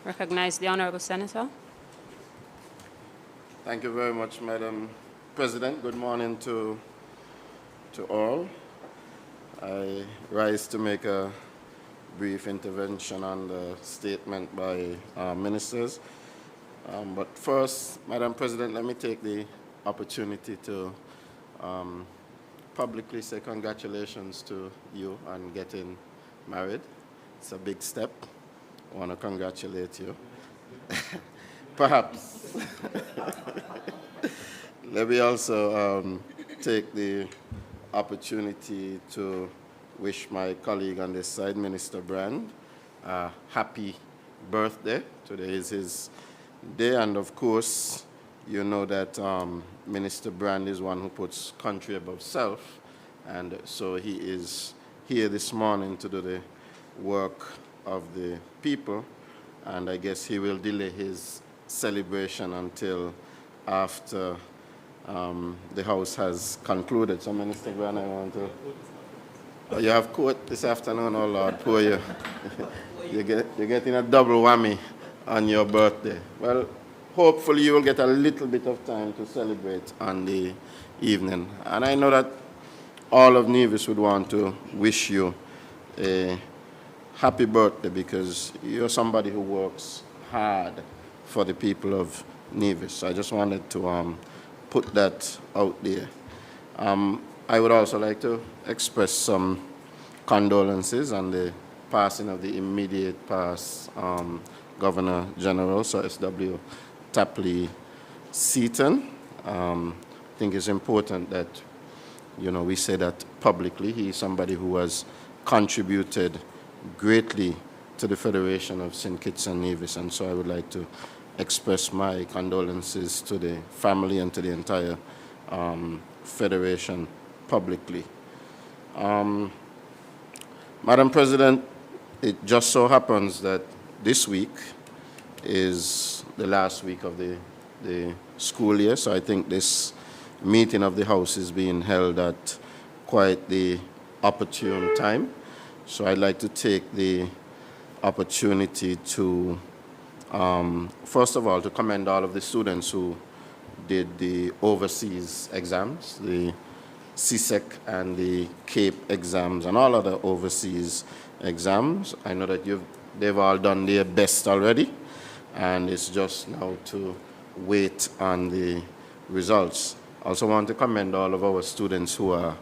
Recognize the Honourable Senator. Thank you very much, Madam President. Good morning to all. I rise to make a brief intervention on the statement by our ministers. But first, Madam President, let me take the opportunity to publicly say congratulations to you on getting married. It's a big step. I want to congratulate you. Perhaps. Let me also take the opportunity to wish my colleague on this side, Minister Brand, a happy birthday. Today is his day, and of course, you know that Minister Brand is one who puts country above self, and so he is here this morning to do the work of the people, and I guess he will delay his celebration until after the House has concluded. So, Minister Brand, I want to... Oh, you have court this afternoon, oh Lord, poor you. You're getting a double whammy on your birthday. Well, hopefully you will get a little bit of time to celebrate on the evening. And I know that all of Nevis would want to wish you a happy birthday because you're somebody who works hard for the people of Nevis. So I just wanted to put that out there. I would also like to express some condolences on the passing of the immediate past Governor General, Sir S.W. Tapley Seaton. I think it's important that, you know, we say that publicly. He is somebody who has contributed greatly to the Federation of St. Kitts and Nevis, and so I would like to express my condolences to the family and to the entire Federation publicly. Madam President, it just so happens that this week is the last week of the school year, so I think this meeting of the House is being held at quite the opportune time. So I'd like to take the opportunity to, first of all, to commend all of the students who did the overseas exams, the CSEC and the CAPE exams, and all other overseas exams. I know that they've all done their best already, and it's just now to wait on the results. I also want to commend all of our students who are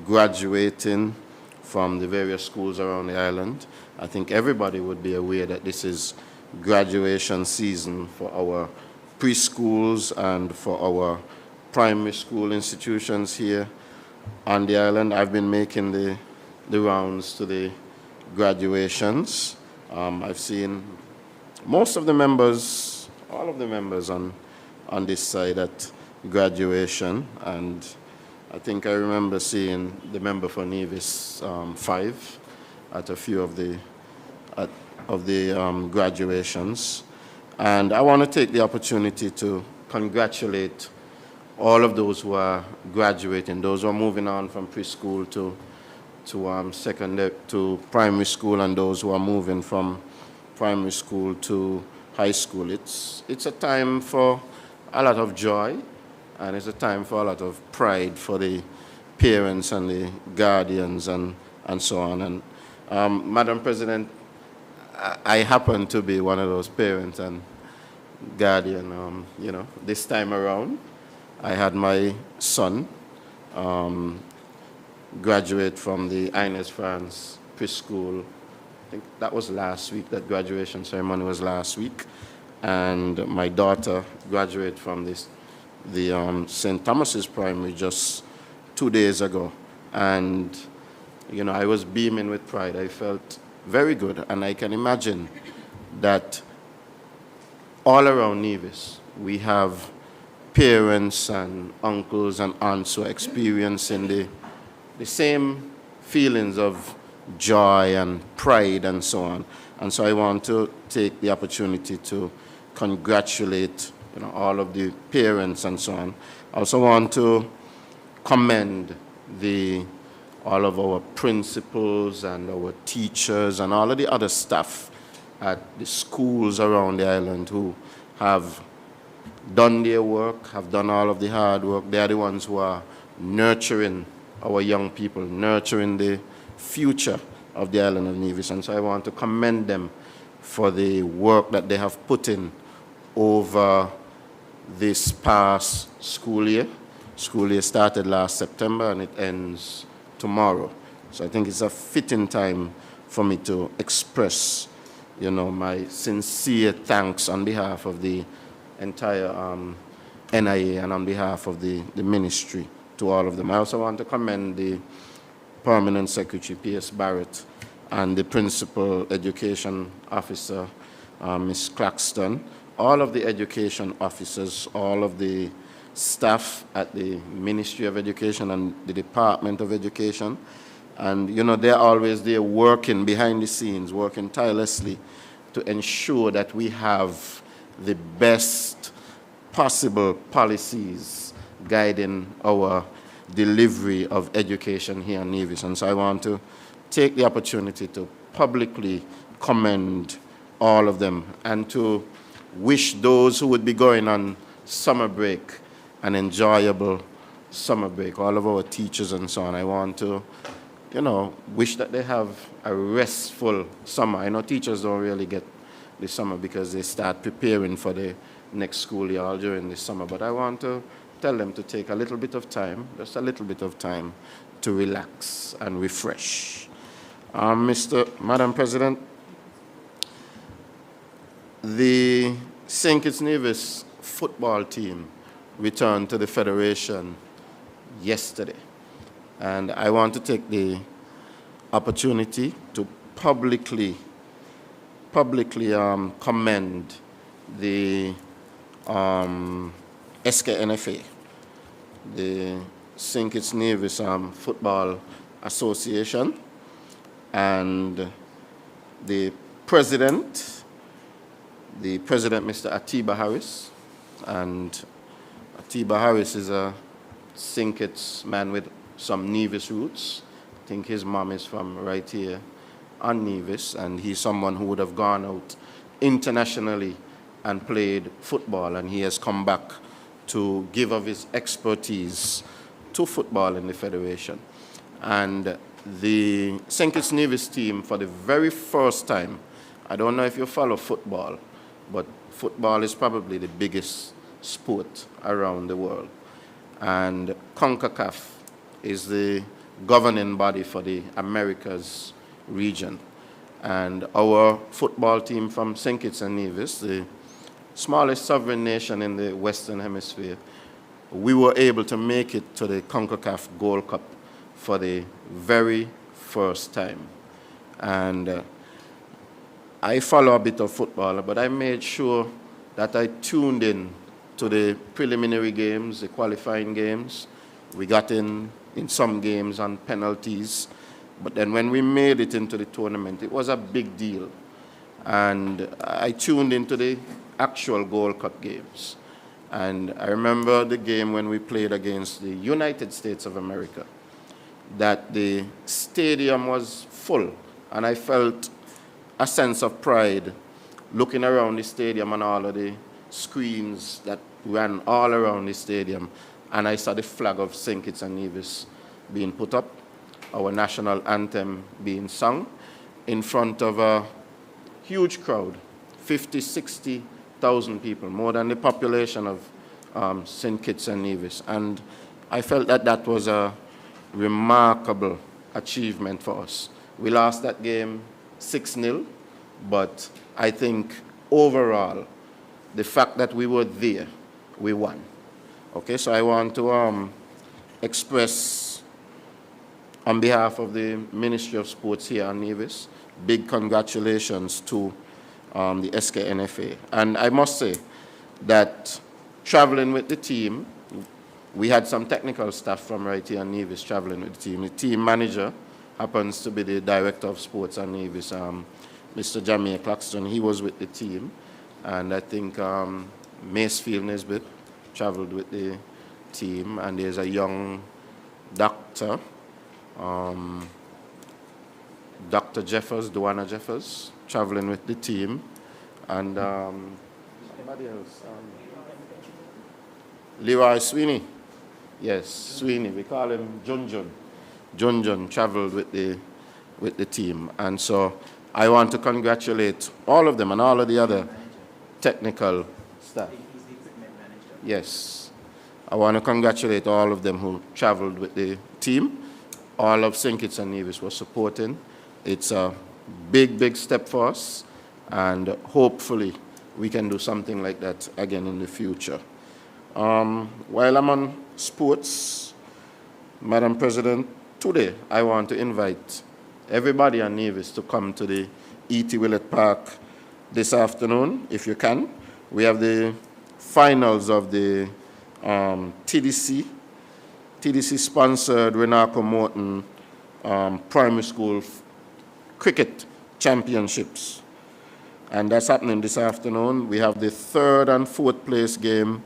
graduating from the various schools around the island. I think everybody would be aware that this is graduation season for our preschools and for our primary school institutions here on the island. I've been making the rounds to the graduations. I've seen most of the members, all of the members on this side at graduation, and I think I remember seeing the member for Nevis 5 at a few of the graduations. And I want to take the opportunity to congratulate all of those who are graduating, those who are moving on from preschool to secondary to primary school, and those who are moving from primary school to high school. It's a time for a lot of joy, and it's a time for a lot of pride for the parents and the guardians and so on. And Madam President, I happen to be one of those parents and guardian. You know, this time around, I had my son graduate from the Ines France preschool. I think that was last week. That graduation ceremony was last week, and my daughter graduated from the St. Thomas's Primary just 2 days ago. And you know, I was beaming with pride. I felt very good, and I can imagine that all around Nevis we have parents and uncles and aunts who are experiencing the same feelings of joy and pride and so on. And so I want to take the opportunity to congratulate, you know, all of the parents and so on. I also want to commend all of our principals and our teachers and all of the other staff at the schools around the island who have done their work, have done all of the hard work. They are the ones who are nurturing our young people, nurturing the future of the island of Nevis. And so I want to commend them for the work that they have put in over this past school year. School year started last September and it ends tomorrow. So I think it's a fitting time for me to express, my sincere thanks on behalf of the entire NIA and on behalf of the ministry to all of them. I also want to commend the Permanent Secretary, P.S. Barrett, and the Principal Education Officer, Ms. Claxton, all of the education officers, all of the staff at the Ministry of Education and the Department of Education. And, they're always there working behind the scenes, working tirelessly to ensure that we have the best possible policies guiding our delivery of education here in Nevis. And so I want to take the opportunity to publicly commend all of them and to wish those who would be going on summer break an enjoyable summer break, all of our teachers and so on. I want to, wish that they have a restful summer. I know teachers don't really get the summer because they start preparing for the next school year all during the summer, but I want to tell them to take a little bit of time, just a little bit of time, to relax and refresh. Madam President, the St. Kitts Nevis football team returned to the Federation yesterday. And I want to take the opportunity to publicly commend the SKNFA, the St. Kitts Nevis Football Association, and the president, Mr. Atiba Harris. And Atiba Harris is a St. Kitts man with some Nevis roots. I think his mom is from right here on Nevis, and he's someone who would have gone out internationally and played football, and he has come back to give of his expertise to football in the Federation. And the St. Kitts Nevis team, for the very first time, I don't know if you follow football, but football is probably the biggest sport around the world. And CONCACAF is the governing body for the Americas region. And our football team from St. Kitts and Nevis, the smallest sovereign nation in the Western Hemisphere, we were able to make it to the CONCACAF Gold Cup for the very first time. And I follow a bit of football, but I made sure that I tuned in to the preliminary games, the qualifying games. We got in some games on penalties, but then when we made it into the tournament, it was a big deal. And I tuned into the actual Gold Cup games. And I remember the game when we played against the United States of America, that the stadium was full, and I felt a sense of pride looking around the stadium and all of the screens that ran all around the stadium, and I saw the flag of St. Kitts and Nevis being put up, our national anthem being sung in front of a huge crowd, 50, 60,000 people, more than the population of St. Kitts and Nevis. And I felt that that was a remarkable achievement for us. We lost that game 6-0, but I think overall, the fact that we were there, we won. Okay, so I want to express on behalf of the Ministry of Sports here in Nevis, big congratulations to the SKNFA. And I must say that traveling with the team, we had some technical staff from right here in Nevis traveling with the team. The team manager happens to be the Director of Sports at Nevis, Mr. Jamie Claxton. He was with the team. And I think Macefield Nesbitt traveled with the team. And there's a young doctor, Dr. Jeffers, Duana Jeffers, traveling with the team. And somebody else. Leroy Sweeney. Yes, Sweeney. We call him Junjun. Junjun traveled with the team. And so I want to congratulate all of them and all of the other technical staff. He's the equipment manager. Yes. I want to congratulate all of them who traveled with the team. All of St. Kitts and Nevis was supporting. It's a big, big step for us, and hopefully we can do something like that again in the future. While I'm on sports, Madam President, today I want to invite everybody on Nevis to come to the E.T. Willett Park this afternoon, if you can. We have the finals of the TDC-sponsored Renako Morton Primary School Cricket Championships. And that's happening this afternoon. We have the third and fourth place game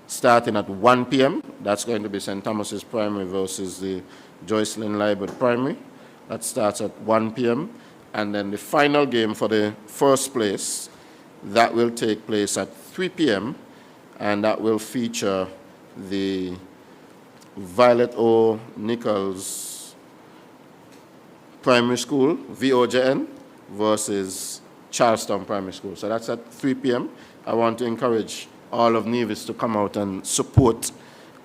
starting at 1 p.m. That's going to be St. Thomas's Primary versus the Joycelyn Liburd Primary. That starts at 1 p.m. And then the final game for the first place, that will take place at 3 p.m. And that will feature the Violet O. Nichols Primary School, VOJN, versus Charlestown Primary School. So that's at 3 p.m. I want to encourage all of Nevis to come out and support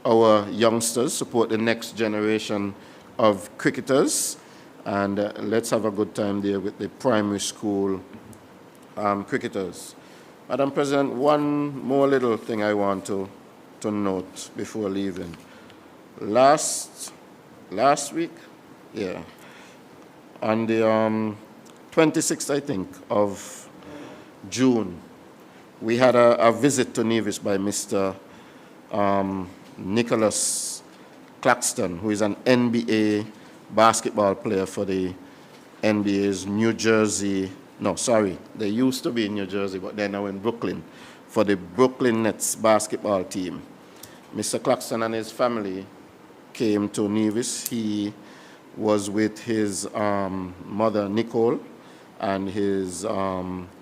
our youngsters, support the next generation of cricketers, and let's have a good time there with the primary school cricketers. Madam President, one more little thing I want to note before leaving. Last week, yeah, on the 26th, I think, of June, we had a visit to Nevis by Mr. Nicholas Claxton, who is an NBA basketball player for the NBA's New Jersey, no, sorry, they used to be in New Jersey, but they're now in Brooklyn, for the Brooklyn Nets basketball team. Mr. Claxton and his family came to Nevis. He was with his mother, Nicole, and his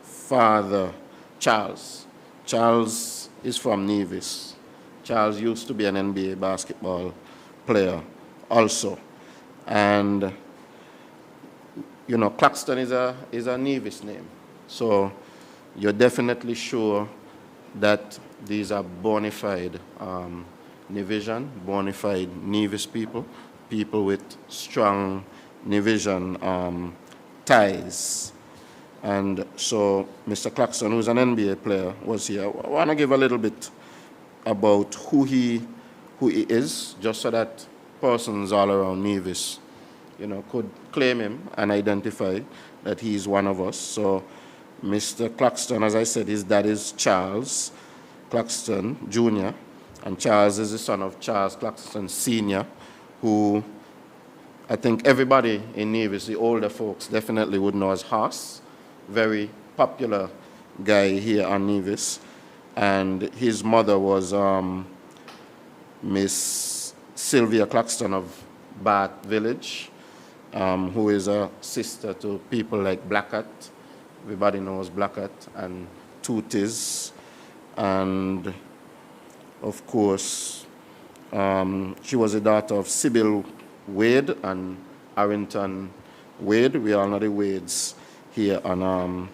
father, Charles. Charles is from Nevis. Charles used to be an NBA basketball player also. And, you know, Claxton is a Nevis name. So you're definitely sure that these are bona fide Nevisian, bona fide Nevis people, people with strong Nevisian ties. And so Mr. Claxton, who's an NBA player, was here. I want to give a little bit about who he is, just so that persons all around Nevis, you know, could claim him and identify that he's one of us. So Mr. Claxton, as I said, his dad is Charles Claxton Jr., and Charles is the son of Charles Claxton Sr., who I think everybody in Nevis, the older folks, definitely would know as Haas. Very popular guy here on Nevis. And his mother was Miss Sylvia Claxton of Bath Village, who is a sister to people like Blackett. Everybody knows Blackett and Tooties. And of course, she was a daughter of Sybil Wade and Arrington Wade. We all know the Wades here on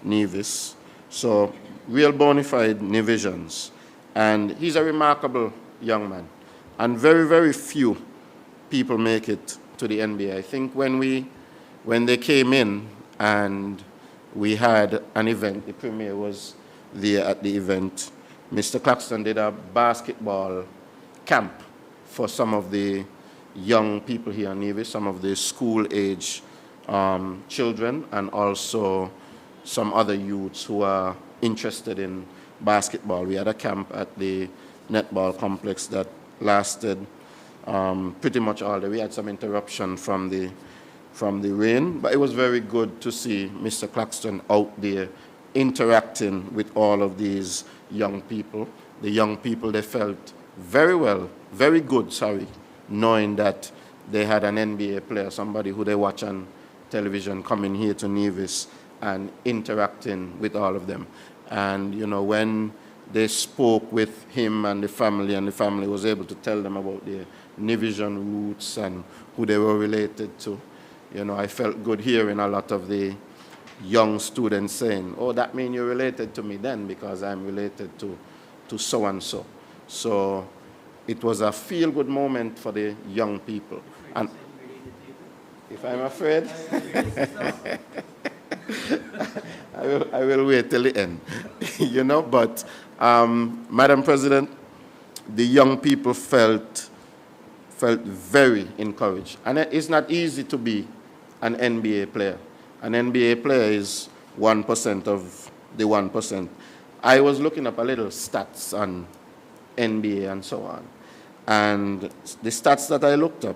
Nevis. So real bona fide Nevisians. And he's a remarkable young man. And very, very few people make it to the NBA. I think when they came in and we had an event, the premier was there at the event, Mr. Claxton did a basketball camp for some of the young people here in Nevis, some of the school-age children, and also some other youths who are interested in basketball. We had a camp at the netball complex that lasted pretty much all day. We had some interruption from the rain, but it was very good to see Mr. Claxton out there interacting with all of these young people. The young people, they felt very good, knowing that they had an NBA player, somebody who they watch on television, coming here to Nevis and interacting with all of them. And, when they spoke with him and the family was able to tell them about their Nevisian roots and who they were related to, I felt good hearing a lot of the young students saying, oh, that means you're related to me then because I'm related to so-and-so. So it was a feel-good moment for the young people. And if I'm afraid, I will wait till the end. But Madam President, the young people felt very encouraged. And it's not easy to be an NBA player. An NBA player is 1% of the 1%. I was looking up a little stats on NBA and so on. And the stats that I looked up,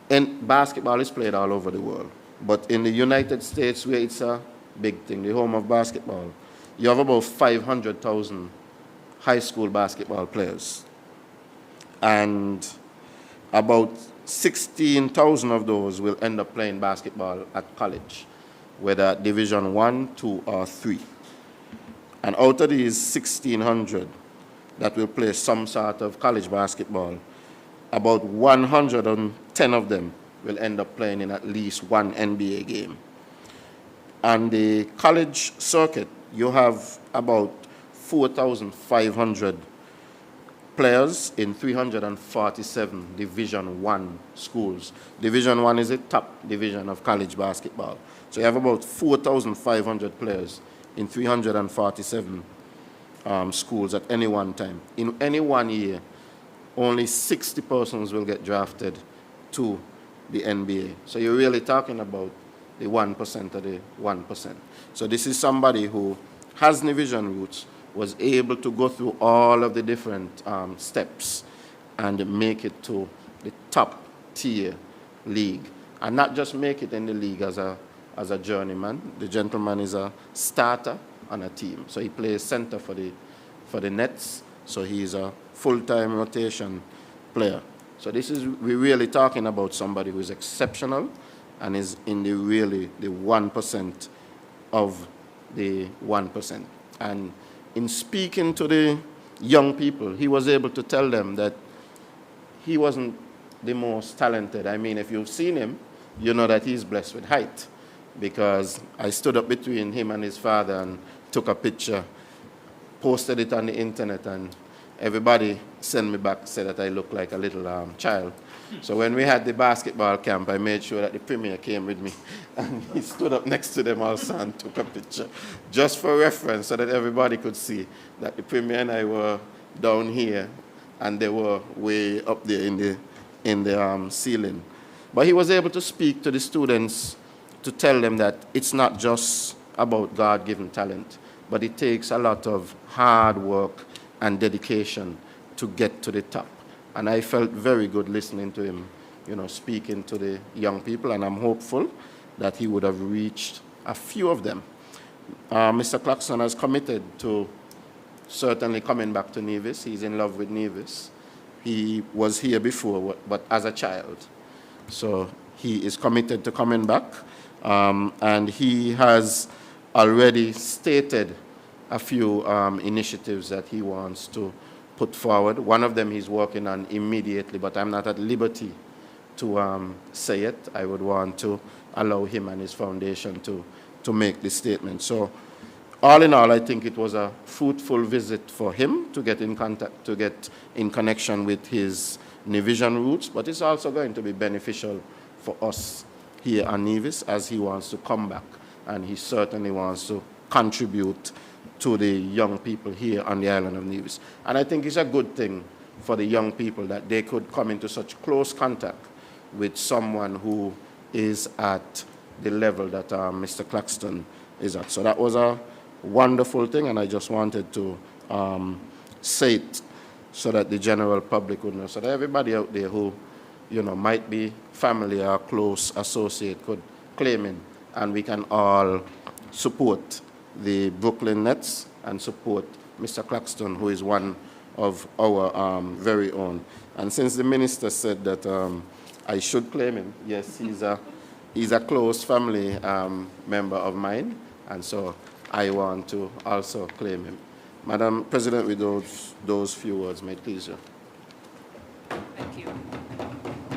and basketball is played all over the world. But in the United States, where it's a big thing, the home of basketball, you have about 500,000 high school basketball players. And about 16,000 of those will end up playing basketball at college, whether Division 1, 2, or 3. And out of these 1,600 that will play some sort of college basketball, about 110 of them will end up playing in at least one NBA game. On the college circuit, you have about 4,500 players in 347 Division 1 schools. Division 1 is the top division of college basketball. So you have about 4,500 players in 347 schools at any one time. In any 1 year, only 60 persons will get drafted to the NBA. So you're really talking about the 1% of the 1%. So this is somebody who has Nevisian roots, was able to go through all of the different steps and make it to the top tier league. And not just make it in the league as a journeyman. The gentleman is a starter on a team. So he plays center for the Nets. So he's a full-time rotation player. So we're really talking about somebody who is exceptional and is in the 1% of the 1%. And in speaking to the young people, he was able to tell them that he wasn't the most talented. I mean, if you've seen him, you know that he's blessed with height, because I stood up between him and his father and took a picture, posted it on the internet, and everybody sent me back, said that I look like a little child. So when we had the basketball camp, I made sure that the premier came with me, and he stood up next to them also and took a picture, just for reference, so that everybody could see that the premier and I were down here, and they were way up there in the ceiling. But he was able to speak to the students to tell them that it's not just about God-given talent, but it takes a lot of hard work and dedication to get to the top. And I felt very good listening to him, speaking to the young people, and I'm hopeful that he would have reached a few of them. Mr. Claxton has committed to certainly coming back to Nevis. He's in love with Nevis. He was here before, but as a child. So he is committed to coming back, and he has already stated a few initiatives that he wants to put forward. One of them he's working on immediately, but I'm not at liberty to say it. I would want to allow him and his foundation to make this statement. So all in all, I think it was a fruitful visit for him to get in contact, to get in connection with his Nevisian roots, but it's also going to be beneficial for us here at Nevis as he wants to come back, and he certainly wants to contribute to the young people here on the island of Nevis. And I think it's a good thing for the young people that they could come into such close contact with someone who is at the level that Mr. Claxton is at. So that was a wonderful thing, and I just wanted to say it so that the general public would know, so that everybody out there who might be family or close associate could claim in, and we can all support the Brooklyn Nets and support Mr. Claxton, who is one of our very own. And since the minister said that I should claim him, yes, he's a close family member of mine, and so I want to also claim him. Madam President, with those few words, may it please you. Thank you.